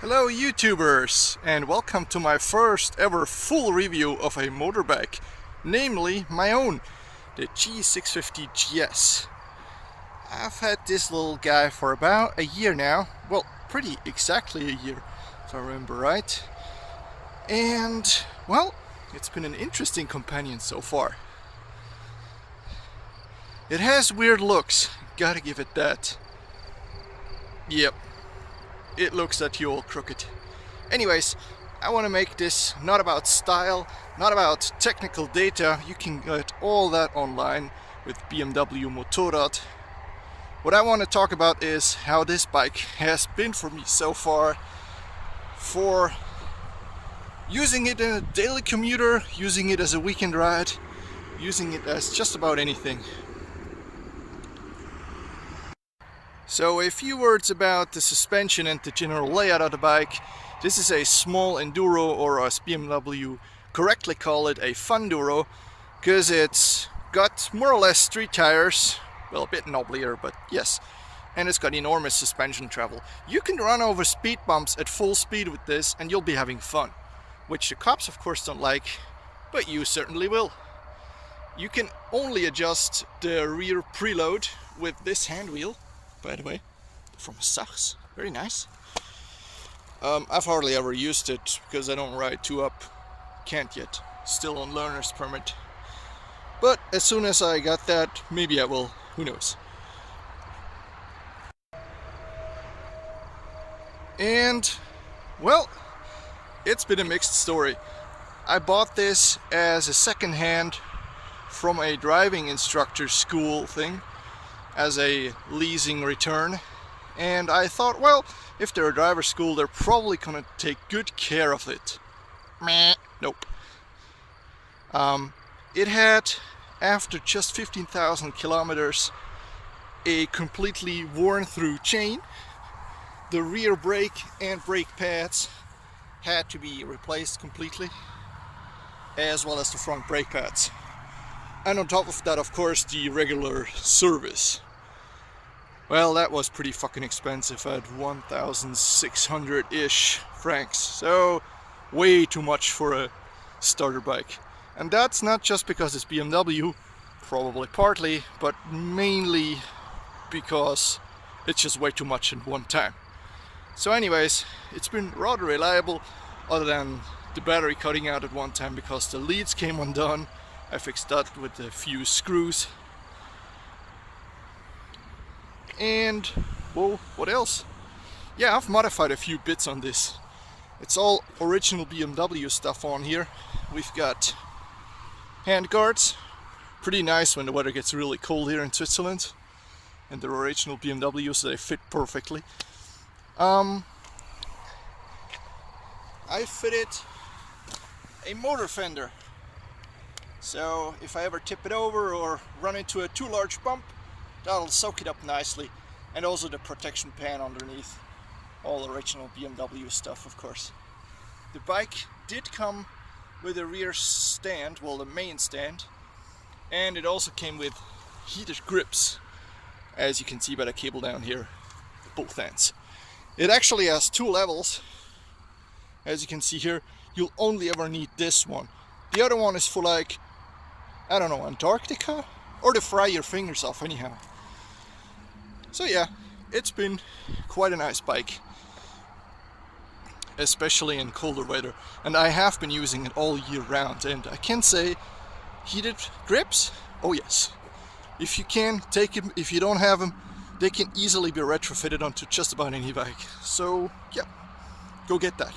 Hello YouTubers, and welcome to my first ever full review of a motorbike, namely my own, the G650GS. I've had this little guy for about a year now, well, pretty exactly a year if I remember right, and well, it's been an interesting companion so far. It has weird looks, gotta give it that. Yep. It looks at you all crooked. Anyways, I want to make this not about style, not about technical data. You can get all that online with BMW Motorrad. What I want to talk about is how this bike has been for me so far, for using it in a daily commuter, using it as a weekend ride, using it as just about anything. So a few words about the suspension and the general layout of the bike. This is a small enduro, or as BMW correctly call it, a funduro, because it's got more or less street tires, well, a bit knobblier, but yes, and it's got enormous suspension travel. You can run over speed bumps at full speed with this and you'll be having fun, which the cops of course don't like, but you certainly will. You can only adjust the rear preload with this hand wheel, by the way, from Sachs, very nice. I've hardly ever used it because I don't ride two up, can't yet, still on learner's permit. But as soon as I got that, maybe I will, who knows. And, well, it's been a mixed story. I bought this as a second hand from a driving instructor school thing, as a leasing return, and I thought, well, if they're a driver school, they're probably gonna take good care of it. Meh. Nope. It had, after just 15,000 kilometers, a completely worn through chain. The rear brake and brake pads had to be replaced completely, as well as the front brake pads. And on top of that, of course, the regular service. Well, that was pretty fucking expensive at 1,600-ish francs, so way too much for a starter bike. And that's not just because it's BMW, probably partly, but mainly because it's just way too much in one time. So anyways, it's been rather reliable, other than the battery cutting out at one time because the leads came undone. I fixed that with a few screws. And, whoa, what else? Yeah, I've modified a few bits on this. It's all original BMW stuff on here. We've got hand guards, pretty nice when the weather gets really cold here in Switzerland. And they're original BMW, so they fit perfectly. I fitted a motor fender. So if I ever tip it over or run into a too large bump, that'll soak it up nicely. And also the protection pan underneath. All original BMW stuff, of course. The bike did come with a rear stand, well, the main stand. And it also came with heated grips, as you can see by the cable down here, both ends. It actually has two levels. As you can see here, you'll only ever need this one. The other one is for, like, I don't know, Antarctica? Or to fry your fingers off anyhow. So yeah, it's been quite a nice bike, especially in colder weather, and I have been using it all year round, and I can say heated grips, oh yes. If you can, take them. If you don't have them, they can easily be retrofitted onto just about any bike. So yeah, go get that.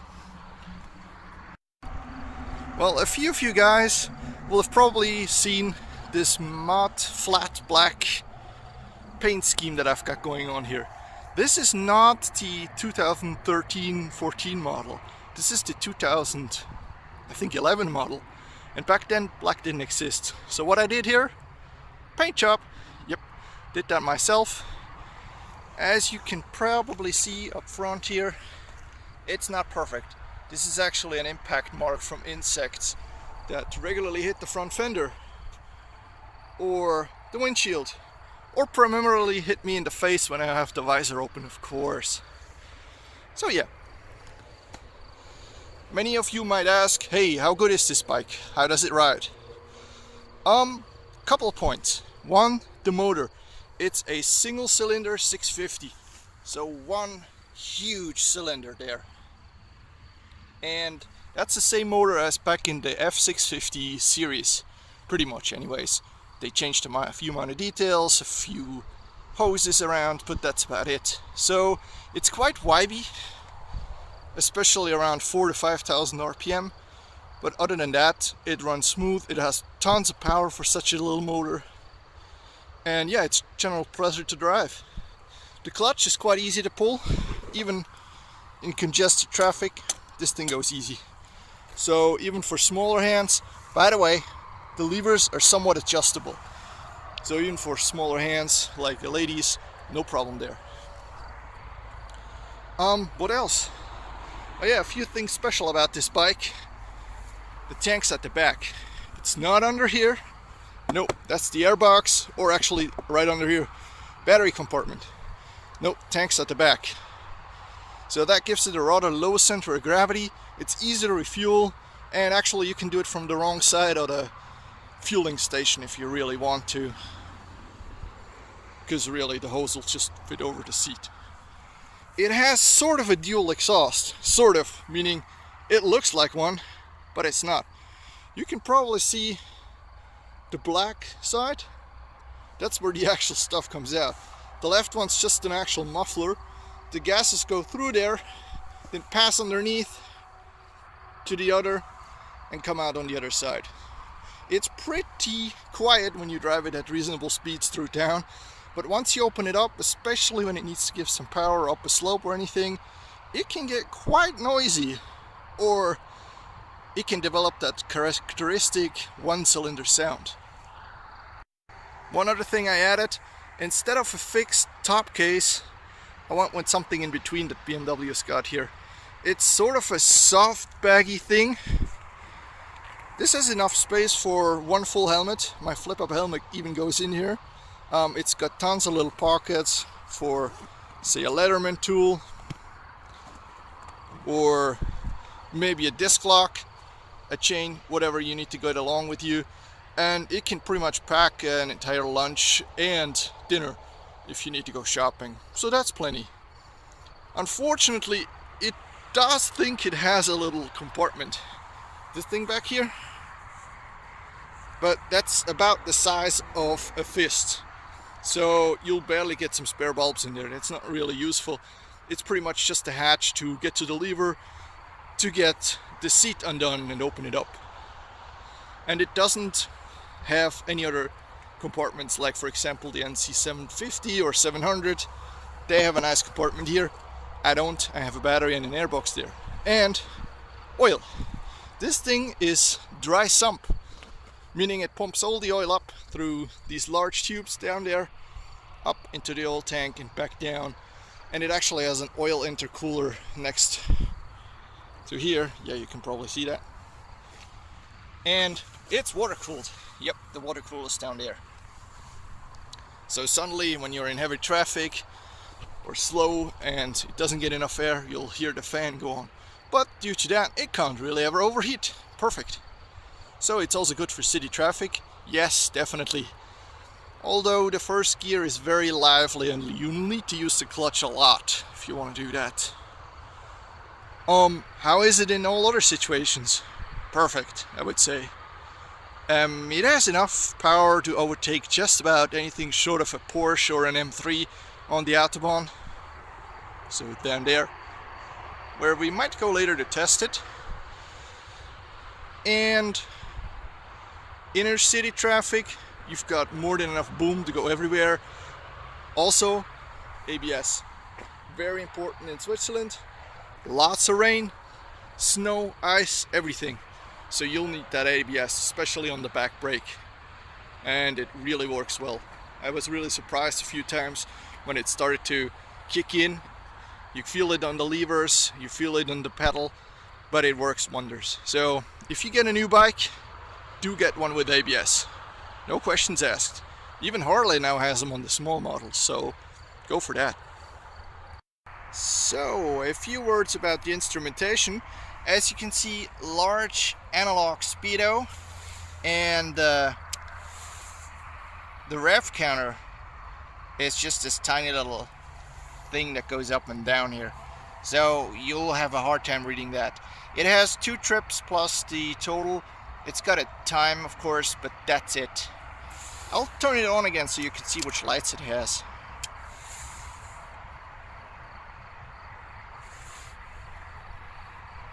Well, a few of you guys will have probably seen this matte flat black paint scheme that I've got going on here. This is not the 2013-14 model. This is the 2011 model. And back then black didn't exist. So what I did here, paint job. Yep, did that myself. As you can probably see up front here, it's not perfect. This is actually an impact mark from insects that regularly hit the front fender or the windshield, or primarily hit me in the face when I have the visor open, of course. So yeah, Many of you might ask, hey, how good is this bike? How does it ride? Couple of points. One, the motor. It's a single cylinder 650. So one huge cylinder there. And that's the same motor as back in the F650 series. Pretty much anyways. They changed a few minor details, a few hoses around, but that's about it. So it's quite vibey, especially around 4,000 to 5,000 RPM. But other than that, it runs smooth. It has tons of power for such a little motor. And yeah, it's general pleasure to drive. The clutch is quite easy to pull. Even in congested traffic, this thing goes easy. So even for smaller hands, by the way, the levers are somewhat adjustable. So even for smaller hands, like the ladies, no problem there. What else? Oh yeah, a few things special about this bike. The tank's at the back. It's not under here. Nope, that's the airbox, or actually right under here, battery compartment. Nope, tank's at the back. So that gives it a rather low center of gravity. It's easy to refuel, and actually you can do it from the wrong side of the fueling station if you really want to. Because really the hose will just fit over the seat. It has sort of a dual exhaust. Sort of, meaning it looks like one, but it's not. You can probably see the black side. That's where the actual stuff comes out. The left one's just an actual muffler. The gases go through there, then pass underneath to the other and come out on the other side. It's pretty quiet when you drive it at reasonable speeds through town, but once you open it up, especially when it needs to give some power up a slope or anything, it can get quite noisy, or it can develop that characteristic one-cylinder sound. One other thing I added, instead of a fixed top case, I went with something in between that BMW's got here. It's sort of a soft, baggy thing. This has enough space for one full helmet. My flip-up helmet even goes in here. It's got tons of little pockets for, say, a Leatherman tool, or maybe a disc lock, a chain, whatever you need to get along with you. And it can pretty much pack an entire lunch and dinner if you need to go shopping. So that's plenty. Unfortunately, it does think it has a little compartment. This thing back here. But that's about the size of a fist. So you'll barely get some spare bulbs in there. It's not really useful. It's pretty much just a hatch to get to the lever, to get the seat undone and open it up. And it doesn't have any other compartments, like for example the NC750 or 700. They have a nice compartment here. I don't. I have a battery and an airbox there. And oil. This thing is dry sump, meaning it pumps all the oil up through these large tubes down there, up into the oil tank and back down. And it actually has an oil intercooler next to here. Yeah, you can probably see that. And it's water cooled. Yep, the water cooler is down there. So suddenly when you're in heavy traffic or slow and it doesn't get enough air, you'll hear the fan go on. But due to that, it can't really ever overheat. Perfect. So it's also good for city traffic. Yes, definitely. Although the first gear is very lively and you need to use the clutch a lot if you want to do that. How is it in all other situations? Perfect, I would say. It has enough power to overtake just about anything short of a Porsche or an M3 on the Autobahn. So down there, where we might go later to test it. And inner city traffic, you've got more than enough boom to go everywhere. Also, ABS. Very important in Switzerland. Lots of rain, snow, ice, everything. So you'll need that ABS, especially on the back brake. And it really works well. I was really surprised a few times when it started to kick in. You feel it on the levers, you feel it on the pedal, but it works wonders. So if you get a new bike, do get one with ABS. No questions asked. Even Harley now has them on the small models, so go for that. So, a few words about the instrumentation. As you can see, large analog speedo, and the rev counter is just this tiny little thing that goes up and down here, so you'll have a hard time reading that. It has 2 trips plus the total. It's got a time, of course, but that's it. I'll turn it on again so you can see which lights it has.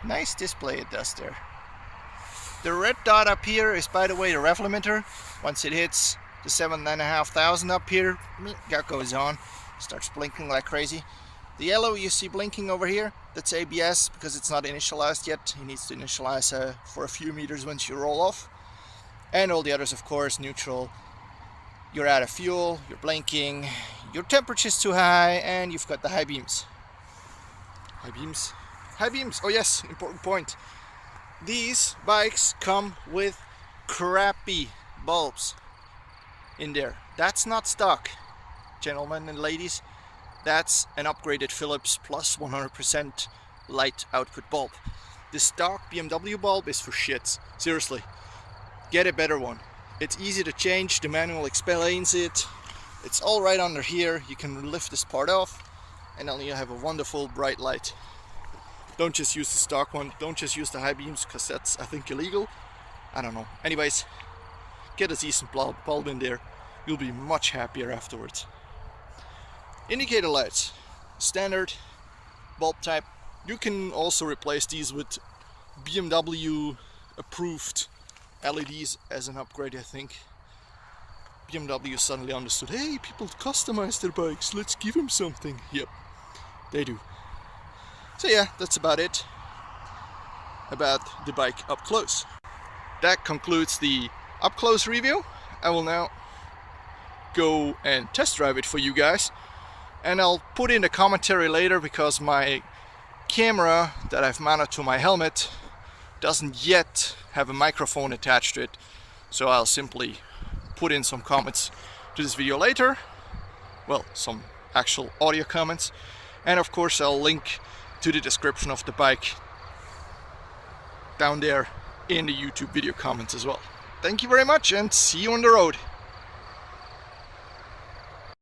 Nice display it does there. The red dot up here is, by the way, the rev limiter. Once it hits the 7,500 up here, that goes on, starts blinking like crazy. The yellow you see blinking over here, that's ABS because it's not initialized yet. It needs to initialize for a few meters once you roll off. And all the others, of course, neutral. You're out of fuel, you're blinking, your temperature's too high, and you've got the high beams. High beams? High beams! Oh yes, important point. These bikes come with crappy bulbs in there. That's not stock, gentlemen and ladies. That's an upgraded Philips plus 100% light output bulb. The stock BMW bulb is for shits. Seriously, get a better one. It's easy to change, the manual explains it. It's all right under here. You can lift this part off and then you have a wonderful bright light. Don't just use the stock one, don't just use the high beams, because that's, I think, illegal. I don't know. Anyways, get a decent bulb in there. You'll be much happier afterwards. Indicator lights, standard bulb type. You can also replace these with BMW approved LEDs as an upgrade, I think. BMW suddenly understood, hey, people customize their bikes, let's give them something. Yep, they do. So yeah, that's about it about the bike up close. That concludes the up close review. I will now go and test drive it for you guys, and I'll put in a commentary later because my camera that I've mounted to my helmet doesn't yet have a microphone attached to it, so I'll simply put in some comments to this video later. Well, some actual audio comments, and of course I'll link to the description of the bike down there in the YouTube video comments as well. Thank you very much and see you on the road.